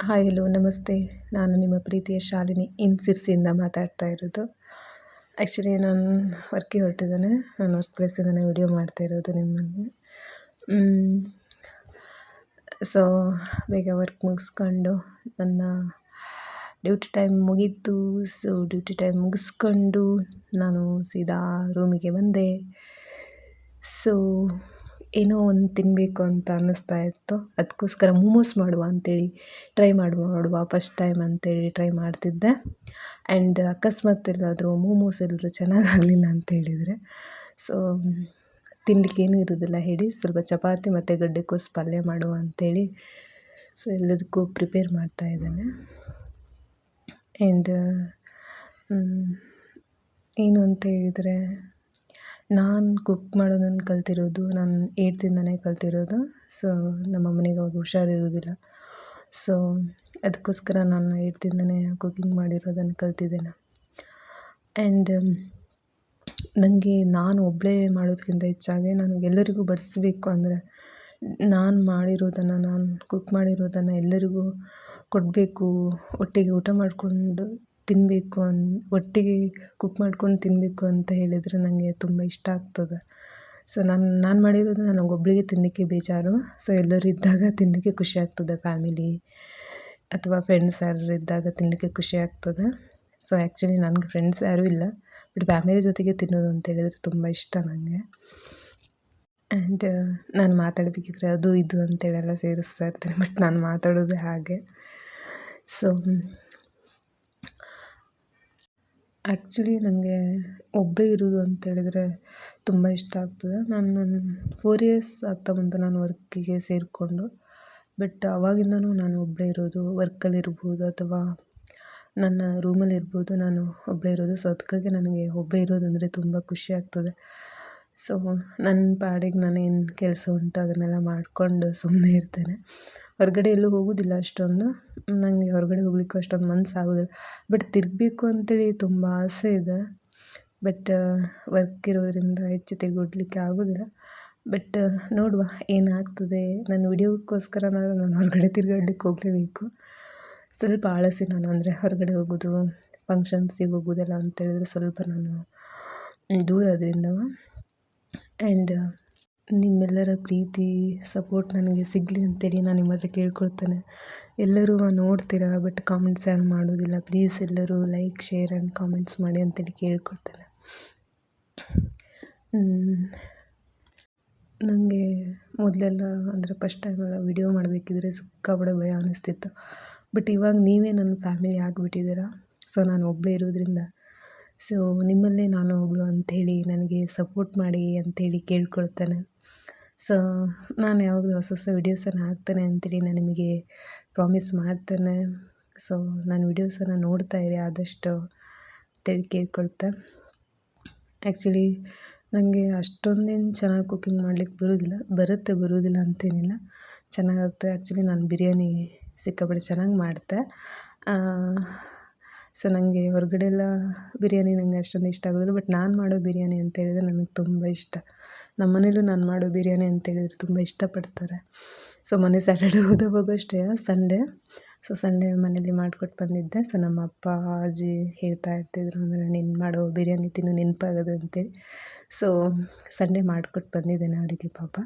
Hi hello ನಮಸ್ತೆ. ನಾನು ನಿಮ್ಮ ಪ್ರೀತಿಯ ಶಾಲಿನಿ ಸಿರ್ಸಿಯಿಂದ ಮಾತಾಡ್ತಾ ಇರೋದು. ಆ್ಯಕ್ಚುಲಿ ನಾನು ವರ್ಕಿಗೆ ಹೊರಟಿದ್ದೇನೆ. ನಾನು ವರ್ಕ್ ಪ್ಲೇಸಿಂದನೇ ವಿಡಿಯೋ ಮಾಡ್ತಾ ಇರೋದು ನಿಮಗೆ. ಸೊ ಬೇಗ ವರ್ಕ್ ಮುಗಿಸ್ಕೊಂಡು ನನ್ನ ಡ್ಯೂಟಿ ಟೈಮ್ ಮುಗೀತು. ಸೊ ಡ್ಯೂಟಿ ಟೈಮ್ ಮುಗಿಸ್ಕೊಂಡು ನಾನು ಸೀದಾ ರೂಮಿಗೆ ಬಂದೆ. ಸೊ ಏನೋ ಒಂದು ತಿನ್ನಬೇಕು ಅಂತ ಅನ್ನಿಸ್ತಾ ಇತ್ತು. ಅದಕ್ಕೋಸ್ಕರ ಮೋಮೋಸ್ ಮಾಡುವ ಅಂಥೇಳಿ ಟ್ರೈ ಮಾಡುವ ಫಸ್ಟ್ ಟೈಮ್ ಅಂತೇಳಿ ಟ್ರೈ ಮಾಡ್ತಿದ್ದೆ. ಆ್ಯಂಡ್ ಅಕಸ್ಮಾತ್ ಎಲ್ಲಾದರೂ ಮೋಮೋಸ್ ಎಲ್ಲರೂ ಚೆನ್ನಾಗಾಗಲಿಲ್ಲ ಅಂತ ಹೇಳಿದರೆ ಸೊ ತಿನ್ನಲಿಕ್ಕೆ ಏನೂ ಇರೋದಿಲ್ಲ ಹೇಳಿ, ಸ್ವಲ್ಪ ಚಪಾತಿ ಮತ್ತು ಗಡ್ಡೆಕೋಸು ಪಲ್ಯ ಮಾಡುವ ಅಂಥೇಳಿ ಸೊ ಎಲ್ಲದಕ್ಕೂ ಪ್ರಿಪೇರ್ ಮಾಡ್ತಾ ಇದ್ದೇನೆ. ಆ್ಯಂಡ್ ಏನು ಅಂತ ಹೇಳಿದರೆ, ನಾನು ಕುಕ್ ಮಾಡೋದನ್ನು ಕಲ್ತಿರೋದು ನಾನು 8th ಕಲ್ತಿರೋದು. ಸೊ ನಮ್ಮ ಅಮ್ಮನಿಗೆ ಅವಾಗ ಹುಷಾರಿರೋದಿಲ್ಲ. ಸೊ ಅದಕ್ಕೋಸ್ಕರ ನಾನು 8th ಕುಕ್ಕಿಂಗ್ ಮಾಡಿರೋದನ್ನು ಕಲ್ತಿದ್ದೇನೆ. ಆ್ಯಂಡ್ ನನಗೆ ನಾನು ಒಬ್ಬಳೇ ಮಾಡೋದಕ್ಕಿಂತ ಹೆಚ್ಚಾಗಿ ನನಗೆಲ್ಲರಿಗೂ ಬಡಿಸ್ಬೇಕು ಅಂದರೆ, ನಾನು ಮಾಡಿರೋದನ್ನು ನಾನು ಕುಕ್ ಮಾಡಿರೋದನ್ನು ಎಲ್ಲರಿಗೂ ಕೊಡಬೇಕು, ಒಟ್ಟಿಗೆ ಊಟ ಮಾಡಿಕೊಂಡು ತಿನ್ನಬೇಕು ಒಟ್ಟಿಗೆ ಕುಕ್ ಮಾಡ್ಕೊಂಡು ತಿನ್ನಬೇಕು ಅಂತ ಹೇಳಿದರೆ ನನಗೆ ತುಂಬ ಇಷ್ಟ ಆಗ್ತದೆ. ಸೊ ನಾನು ಮಾಡಿರೋದು ನನಗೊಬ್ಬಳಿಗೆ ತಿನ್ನಲಿಕ್ಕೆ ಬೇಜಾರು. ಸೊ ಎಲ್ಲರೂ ಇದ್ದಾಗ ತಿನ್ನಲಿಕ್ಕೆ ಖುಷಿ ಆಗ್ತದೆ, ಫ್ಯಾಮಿಲಿ ಅಥವಾ ಫ್ರೆಂಡ್ಸ್ ಯಾರು ಇದ್ದಾಗ ತಿನ್ನಲಿಕ್ಕೆ ಖುಷಿ ಆಗ್ತದೆ. ಸೊ ಆ್ಯಕ್ಚುಲಿ ನನಗೆ ಫ್ರೆಂಡ್ಸ್ ಯಾರೂ ಇಲ್ಲ, ಬಟ್ ಫ್ಯಾಮಿಲಿ ಜೊತೆಗೆ ತಿನ್ನೋದು ಅಂತ ಹೇಳಿದರೆ ತುಂಬ ಇಷ್ಟ ನನಗೆ. ಆ್ಯಂಡ್ ನಾನು ಮಾತಾಡಬೇಕಿದ್ರೆ ಅದು ಇದು ಅಂತೇಳೆಲ್ಲ ಸೇರಿಸ್ತಾ ಇರ್ತೀನಿ, ಬಟ್ ನಾನು ಮಾತಾಡೋದೇ ಹಾಗೆ. ಸೊ ಆ್ಯಕ್ಚುಲಿ ನನಗೆ ಒಬ್ಬಳೇ ಇರೋದು ಅಂತೇಳಿದರೆ ತುಂಬ ಇಷ್ಟ ಆಗ್ತದೆ. ನಾನು 4 years ಆಗ್ತಾ ಬಂತು ನಾನು ವರ್ಕಿಗೆ ಸೇರಿಕೊಂಡು. ಬಟ್ ಆವಾಗಿಂದನೂ ನಾನು ಒಬ್ಬಳೇ ಇರೋದು, ವರ್ಕಲ್ಲಿರ್ಬೋದು ಅಥವಾ ನನ್ನ ರೂಮಲ್ಲಿರ್ಬೋದು, ನಾನು ಒಬ್ಬಳೇ ಇರೋದು. ಸೊ ಅದಕ್ಕಾಗಿ ನನಗೆ ಒಬ್ಬಳೇ ಇರೋದಂದರೆ ತುಂಬ ಖುಷಿ ಆಗ್ತದೆ. ಸೊ ನನ್ನ ಪಾಡಿಗೆ ನಾನೇನು ಕೆಲಸ ಉಂಟು ಅದನ್ನೆಲ್ಲ ಮಾಡಿಕೊಂಡು ಸುಮ್ಮನೆ ಇರ್ತೇನೆ. ಹೊರಗಡೆ ಎಲ್ಲೂ ಹೋಗೋದಿಲ್ಲ ಅಷ್ಟೊಂದು. ನನಗೆ ಹೊರಗಡೆ ಹೋಗ್ಲಿಕ್ಕೂ ಅಷ್ಟೊಂದು ಮನಸ್ಸಾಗೋದಿಲ್ಲ. ಬಟ್ ತಿರುಗಬೇಕು ಅಂತೇಳಿ ತುಂಬ ಆಸೆ ಇದೆ. ಬಟ್ ವರ್ಕ್ ಇರೋದರಿಂದ ಹೆಚ್ಚು ತಿರುಗಾಡ್ಲಿಕ್ಕೆ ಆಗೋದಿಲ್ಲ. ಬಟ್ ನೋಡುವ ಏನಾಗ್ತದೆ. ನನ್ನ ವಿಡಿಯೋಕ್ಕೋಸ್ಕರನಾದ್ರೂ ನಾನು ಹೊರಗಡೆ ತಿರುಗಾಡ್ಲಿಕ್ಕೆ ಹೋಗಲೇಬೇಕು. ಸ್ವಲ್ಪ ಆಳಸಿ ನಾನು, ಅಂದರೆ ಹೊರಗಡೆ ಹೋಗೋದು, ಫಂಕ್ಷನ್ಸಿಗೆ ಹೋಗೋದೆಲ್ಲ ಅಂತೇಳಿದರೆ ಸ್ವಲ್ಪ ನಾನು ದೂರ ಅದರಿಂದ. ಆ್ಯಂಡ್ ನಿಮ್ಮೆಲ್ಲರ ಪ್ರೀತಿ ಸಪೋರ್ಟ್ ನನಗೆ ಸಿಗಲಿ ಅಂತೇಳಿ ನಾನು ನಿಮ್ಮ ಹತ್ರ ಕೇಳ್ಕೊಳ್ತೇನೆ. ಎಲ್ಲರೂ ನೋಡ್ತೀರಾ ಬಟ್ ಕಾಮೆಂಟ್ಸ್ ಯಾರು ಮಾಡೋದಿಲ್ಲ. ಪ್ಲೀಸ್ ಎಲ್ಲರೂ ಲೈಕ್, ಶೇರ್ ಆ್ಯಂಡ್ ಕಾಮೆಂಟ್ಸ್ ಮಾಡಿ ಅಂತೇಳಿ ಕೇಳ್ಕೊಳ್ತೇನೆ. ನನಗೆ ಮೊದಲೆಲ್ಲ ಅಂದರೆ ಫಸ್ಟ್ ಟೈಮೆಲ್ಲ ವಿಡಿಯೋ ಮಾಡಬೇಕಿದ್ರೆ ಸಿಕ್ಕಾಪಟ್ಟೆ ಭಯ ಅನ್ನಿಸ್ತಿತ್ತು. ಬಟ್ ಇವಾಗ ನೀವೇ ನನ್ನ ಫ್ಯಾಮಿಲಿ ಆಗಿಬಿಟ್ಟಿದ್ದೀರಾ. ಸೊ ನಾನು ಒಬ್ಬಳೇ ಇರೋದ್ರಿಂದ ಸೊ ನಿಮ್ಮಲ್ಲೇ ನಾನು ಒಬ್ಬಳು ಅಂಥೇಳಿ ನನಗೆ ಸಪೋರ್ಟ್ ಮಾಡಿ ಅಂಥೇಳಿ ಕೇಳ್ಕೊಳ್ತೇನೆ. ಸೊ ನಾನು ಯಾವಾಗಲೂ ಹೊಸ ಹೊಸ ವಿಡಿಯೋಸನ್ನು ಹಾಕ್ತೇನೆ ಅಂಥೇಳಿ ನಾನು ನಿಮಗೆ ಪ್ರಾಮಿಸ್ ಮಾಡ್ತೇನೆ. ಸೊ ನಾನು ವಿಡಿಯೋಸನ್ನು ನೋಡ್ತಾ ಇರಿ ಆದಷ್ಟು ಅಂತೇಳಿ ಕೇಳ್ಕೊಳ್ತೆ. ಆ್ಯಕ್ಚುಲಿ ನನಗೆ ಅಷ್ಟೊಂದೇನು ಚೆನ್ನಾಗಿ ಕುಕ್ಕಿಂಗ್ ಮಾಡ್ಲಿಕ್ಕೆ ಬರೋದಿಲ್ಲ ಅಂತೇನಿಲ್ಲ, ಚೆನ್ನಾಗಾಗ್ತದೆ. ಆ್ಯಕ್ಚುಲಿ ನಾನು ಬಿರಿಯಾನಿ ಸಿಕ್ಕಾಪಟ್ಟೆ ಚೆನ್ನಾಗಿ ಮಾಡ್ತೆ. ಸೊ ನನಗೆ ಹೊರಗಡೆ ಎಲ್ಲ ಬಿರಿಯಾನಿ ನನಗೆ ಅಷ್ಟೊಂದು ಇಷ್ಟ ಆಗೋದಿಲ್ಲ. ಬಟ್ ನಾನು ಮಾಡೋ ಬಿರಿಯಾನಿ ಅಂತೇಳಿದರೆ ನನಗೆ ತುಂಬ ಇಷ್ಟ. ನಮ್ಮ ಮನೇಲೂ ನಾನು ಮಾಡೋ ಬಿರಿಯಾನಿ ಅಂತೇಳಿದರೆ ತುಂಬ ಇಷ್ಟಪಡ್ತಾರೆ. ಸೊ ಮೊನ್ನೆ ಸ್ಯಾಟರ್ಡೆ ಹೋದವಾಗ ಅಷ್ಟೇ, ಸಂಡೇ ಮನೇಲಿ ಮಾಡಿಕೊಟ್ಟು ಬಂದಿದ್ದೆ. ಸೊ ನಮ್ಮ ಅಪ್ಪ ಅಜ್ಜಿ ಹೇಳ್ತಾ ಇರ್ತಿದ್ರು, ಅಂದರೆ ನೀನು ಮಾಡೋ ಬಿರಿಯಾನಿ ತಿನ್ನು ನೆನಪಾಗೋದು ಅಂತೇಳಿ. ಸೊ ಸಂಡೇ ಮಾಡಿಕೊಟ್ಟು ಬಂದಿದ್ದೇನೆ ಅವರಿಗೆ ಪಾಪ.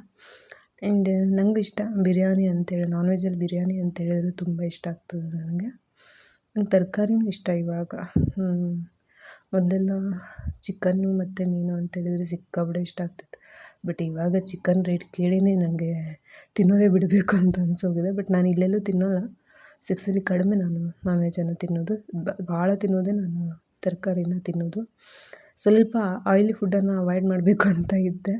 ಆ್ಯಂಡ್ ನನಗೂ ಇಷ್ಟ ಬಿರಿಯಾನಿ ಅಂತೇಳಿ, ನಾನ್ ವೆಜ್ಜಲ್ಲಿ ಬಿರಿಯಾನಿ ಅಂತೇಳಿದ್ರೆ ತುಂಬ ಇಷ್ಟ ಆಗ್ತದೆ ನನಗೆ. ನಂಗೆ ತರಕಾರಿನೂ ಇಷ್ಟ ಇವಾಗ. ಮೊದಲೆಲ್ಲ ಚಿಕನ್ನು ಮತ್ತು ಮೀನು ಅಂತೇಳಿದರೆ ಸಿಕ್ಕಾಪಟ್ಟೆ ಇಷ್ಟ ಆಗ್ತಿತ್ತು. ಬಟ್ ಇವಾಗ ಚಿಕನ್ ರೇಟ್ ಕೇಳಿನೇ ನನಗೆ ತಿನ್ನೋದೇ ಬಿಡಬೇಕು ಅಂತ ಅನಿಸೋಗಿದೆ. ಬಟ್ ನಾನು ಇಲ್ಲೆಲ್ಲೂ ತಿನ್ನೋಲ್ಲ. ಸಿರ್ಸಲ್ಲಿ ಕಡಿಮೆ ನಾನು ನಾನ್ ವೆಜ್ಜನ್ನು ತಿನ್ನೋದು. ಭಾಳ ತಿನ್ನೋದೇ ನಾನು ತರಕಾರಿನ ತಿನ್ನೋದು. ಸ್ವಲ್ಪ ಆಯಿಲಿ ಫುಡ್ಡನ್ನು ಅವಾಯ್ಡ್ ಮಾಡಬೇಕು ಅಂತ ಇದ್ದೆ.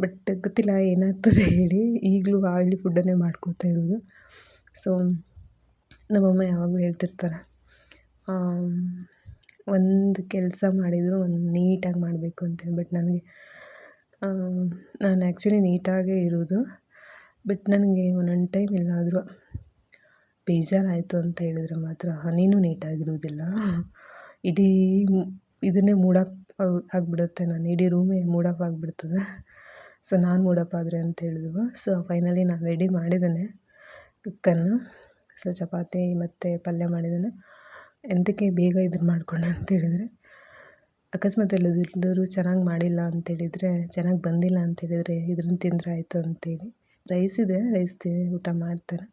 ಬಟ್ ಗೊತ್ತಿಲ್ಲ ಏನಾಗ್ತದೆ ಹೇಳಿ, ಈಗಲೂ ಆಯಿಲಿ ಫುಡ್ಡನ್ನೇ ಮಾಡ್ಕೊಳ್ತಾ ಇರೋದು. ಸೊ ನಮ್ಮಮ್ಮ ಯಾವಾಗಲೂ ಹೇಳ್ತಿರ್ತಾರೆ, ಒಂದು ಕೆಲಸ ಮಾಡಿದರೂ ಒಂದು ನೀಟಾಗಿ ಮಾಡಬೇಕು ಅಂತೇಳಿ. ಬಟ್ ನನಗೆ ನಾನು ಆ್ಯಕ್ಚುಲಿ ನೀಟಾಗೇ ಇರೋದು. ಬಟ್ ನನಗೆ ಒಂದೊಂದು ಟೈಮ್ ಎಲ್ಲಾದರೂ ಬೇಜಾರಾಯಿತು ಅಂತ ಹೇಳಿದರೆ ಮಾತ್ರ ಹನಿನೂ ನೀಟಾಗಿರೋದಿಲ್ಲ. ಇಡೀ ಇದನ್ನೇ ಮೂಡ್ ಆಗಿಬಿಡುತ್ತೆ. ನಾನು ಇಡೀ ರೂಮೇ ಮೂಡ್ ಆಫ್ ಆಗಿಬಿಡ್ತದೆ. ಸೊ ನಾನು ಮೂಡ್ ಆಫ್ ಆದರೆ ಅಂತ ಹೇಳಿದ್ರು. ಸೊ ಫೈನಲಿ ನಾನು ರೆಡಿ ಮಾಡಿದ್ದೇನೆ ಕುಕ್ಕನ್ನು. ಸೊ ಚಪಾತಿ ಮತ್ತು ಪಲ್ಯ ಮಾಡಿದ್ದಾನೆ. ಎಂತಕ್ಕೆ ಬೇಗ ಇದನ್ನು ಮಾಡಿಕೊಂಡೆ ಅಂತೇಳಿದರೆ, ಅಕಸ್ಮಾತ್ ಎಲ್ಲರೂ ಚೆನ್ನಾಗಿ ಮಾಡಿಲ್ಲ ಅಂತೇಳಿದರೆ, ಚೆನ್ನಾಗಿ ಬಂದಿಲ್ಲ ಅಂತೇಳಿದರೆ ಇದನ್ನು ತಿಂದರೆ ಆಯಿತು ಅಂತೇಳಿ. ರೈಸ್ ಇದೆ, ಊಟ ಮಾಡ್ತಾರೆ.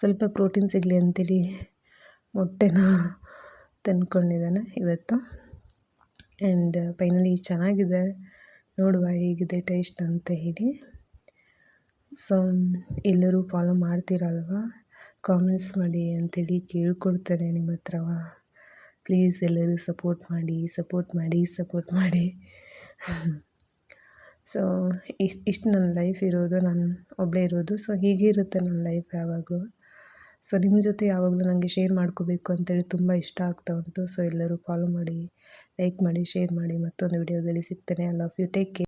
ಸ್ವಲ್ಪ ಪ್ರೋಟೀನ್ ಸಿಗಲಿ ಅಂತೇಳಿ ಮೊಟ್ಟೆನ ತಂದ್ಕೊಂಡಿದ್ದಾನೆ ಇವತ್ತು. ಆ್ಯಂಡ್ ಫೈನಲಿ ಚೆನ್ನಾಗಿದೆ, ನೋಡುವ ಹೇಗಿದೆ ಟೇಸ್ಟ್ ಅಂತ ಹೇಳಿ. ಸೊ ಎಲ್ಲರೂ ಫಾಲೋ ಮಾಡ್ತೀರಲ್ವ, ಕಾಮೆಂಟ್ಸ್ ಮಾಡಿ ಅಂತೇಳಿ ಕೇಳ್ಕೊಡ್ತೇನೆ ನಿಮ್ಮ ಹತ್ರವ. ಪ್ಲೀಸ್ ಎಲ್ಲರೂ ಸಪೋರ್ಟ್ ಮಾಡಿ. ಸೊ ಇಷ್ಟು ನನ್ನ ಲೈಫ್ ಇರೋದು, ನಾನು ಒಬ್ಬಳೇ ಇರೋದು. ಸೊ ಹೀಗೆ ಇರುತ್ತೆ ನನ್ನ ಲೈಫ್ ಯಾವಾಗಲೂ. ಸೊ ನಿಮ್ಮ ಜೊತೆ ಯಾವಾಗಲೂ ನನಗೆ ಶೇರ್ ಮಾಡ್ಕೋಬೇಕು ಅಂತೇಳಿ ತುಂಬ ಇಷ್ಟ ಆಗ್ತಾ ಉಂಟು. ಸೊ ಎಲ್ಲರೂ ಫಾಲೋ ಮಾಡಿ, ಲೈಕ್ ಮಾಡಿ, ಶೇರ್ ಮಾಡಿ. ಮತ್ತೊಂದು ವಿಡಿಯೋದಲ್ಲಿ ಸಿಗ್ತೇನೆ. I love you, take care.